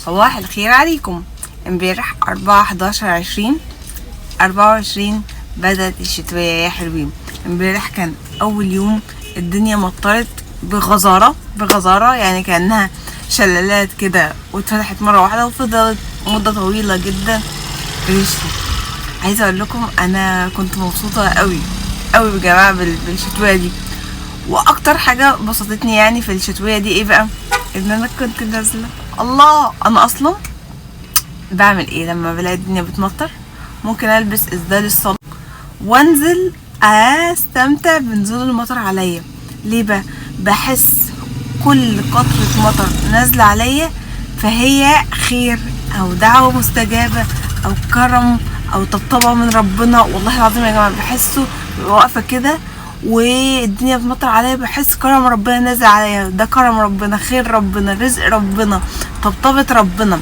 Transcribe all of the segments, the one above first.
صباح الخير عليكم. امبارح 4/11/2024 بدأت الشتوية يا حلوين. امبارح كان اول يوم الدنيا مطرت بغزارة يعني كأنها شلالات كده، واتفتحت مرة واحدة وفضلت مدة طويلة جدا بتشتي. عايزة اقول لكم انا كنت مبسوطة قوي قوي يا جماعة بالشتوية دي. واكتر حاجة بسطتني يعني في الشتوية دي ايه بقى؟ ان انا كنت نازلة. الله، انا اصلا بعمل ايه لما بلاقي الدنيا بتمطر؟ ممكن البس اسدال الصلاة وانزل استمتع بنزول المطر عليا. ليه بقى؟ بحس كل قطرة مطر نازلة عليا فهي خير او دعوة مستجابة او كرم او طبطبة من ربنا. والله العظيم يا جماعة بحسه واقفة كده والدنيا بتمطر عليا، بحس كرم ربنا نازل عليا. ده كرم ربنا، خير ربنا، رزق ربنا، طبطبة ربنا،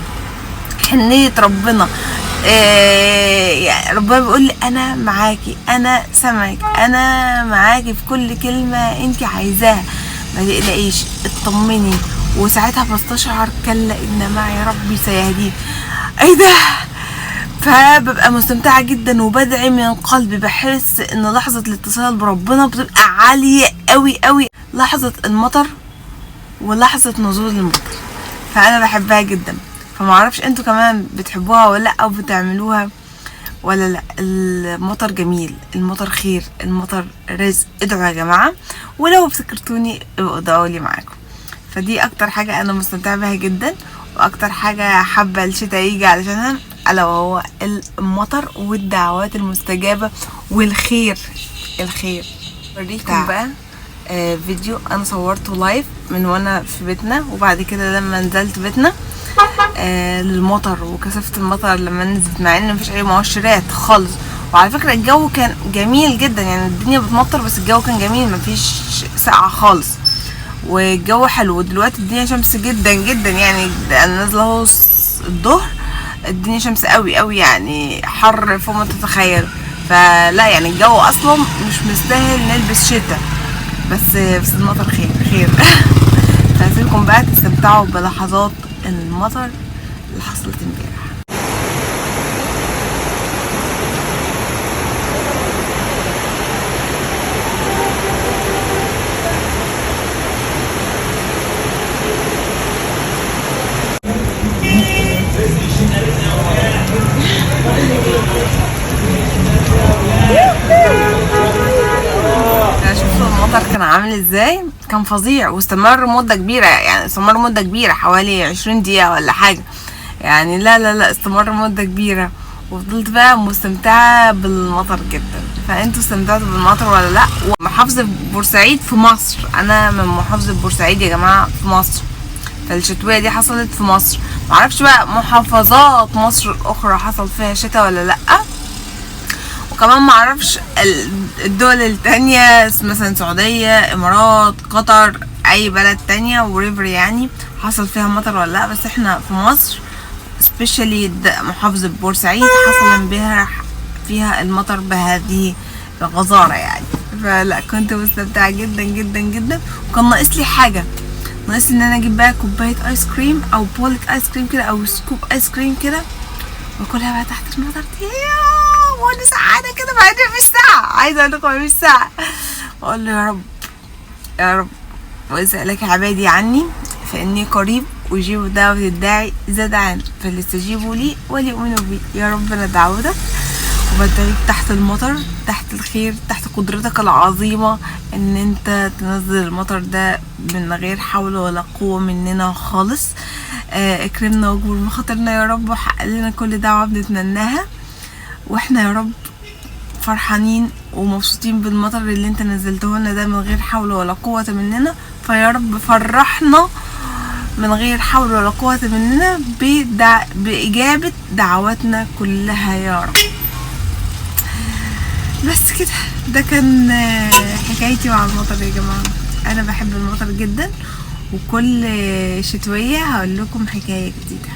حنية ربنا. يعني ربنا بيقول لي انا معاكي، انا سامعك، انا معاكي في كل كلمة انت عايزاها، ما تقلقيش، اطمني. وساعتها بستشعر كلا ان معي ربي سيهدين. ايه ده؟ فببقى مستمتعة جدا وبدعي من قلبي. بحس ان لحظة الاتصال بربنا بتبقى عالية قوي قوي، لحظة المطر ولحظة نزول المطر، فانا بحبها جدا. فمعرفش انتوا كمان بتحبوها ولا لا، او بتعملوها ولا لا. المطر جميل، المطر خير، المطر رزق. ادعوا يا جماعة، ولو افتكرتوني ادعوا لي معاكم. فدي اكتر حاجة انا مستمتعة بها جدا، واكتر حاجة حابة الشتاء يجي علشانها، الا وهو المطر والدعوات المستجابة والخير. اوريكم بقى فيديو انا صورته لايف من وانا في بيتنا، وبعد كده لما نزلت بيتنا للمطر وكثافة المطر لما نزلت، مع ان مفيش اي مؤشرات خالص. وعلى فكرة الجو كان جميل جدا، يعني الدنيا بتمطر بس الجو كان جميل، مفيش سقعة خالص والجو حلو. ودلوقتي الدنيا شمس جدا جدا، يعني انا نازلة اهو الظهر الدنيا شمس قوي قوي، يعني حر فوق ما تتخيل. فلا يعني الجو اصلا مش مستاهل نلبس شتاء، بس المطر خير. فهسيبكم بقى تستمتعوا بلحظات المطر اللي حصلت امبارح. شوفوا المطر كان عامل ازاي، كان فظيع واستمر مدة كبيرة، يعني استمر مدة كبيرة حوالي 20 دقيقة ولا حاجة. يعني لا استمر مدة كبيرة، وفضلت بقى مستمتعة بالمطر جدا. فانتوا استمتعتوا بالمطر ولا لا؟ ومحافظة بورسعيد في مصر، انا من محافظة بورسعيد يا جماعة في مصر، فالشتوية دي حصلت في مصر. معرفش بقى محافظات مصر الاخرى حصل فيها شتاء ولا لا. وكمان معرفش الدول التانية مثلا سعودية، امارات، قطر، اي بلد تانية وريفر يعني حصل فيها مطر ولا لا. بس احنا في مصر سبيشالي محافظة بورسعيد حصل امبارح فيها المطر بهذه الغزارة يعني. فلا كنت مستمتعة جدا جدا جدا. وكان ناقص لي حاجة، ناقص ان انا اجيب بقى كوباية ايس كريم او بولة ايس كريم كده او سكوب ايس كريم كده واكلها بقى تحت المطر دي. وانا سعادة كده، بعدين مفيش ساعة، عايزة اقول لكم مفيش ساعة. اقول له يا رب واسألك عبادي عني فاني قريب ويجيبوا دعوة الداعي اذا دعان فليستجيبوا لي وليؤمنوا بي. يا رب انا دعوتك وبدعيك تحت المطر، تحت الخير، تحت قدرتك العظيمة ان انت تنزل المطر ده من غير حول ولا قوة مننا خالص. اكرمنا واجبر بخاطرنا يا رب، وحقق لنا كل دعوة بنتمناها، واحنا يا رب فرحانين ومبسوطين بالمطر اللي انت نزلته لنا ده من غير حول ولا قوة مننا. فيا رب فرحنا من غير حول ولا قوة مننا بإجابة دعواتنا كلها يا رب. بس كده، ده كان حكايتي مع المطر يا جماعة. انا بحب المطر جدا، وكل شتوية هقول لكم حكاية جديدة.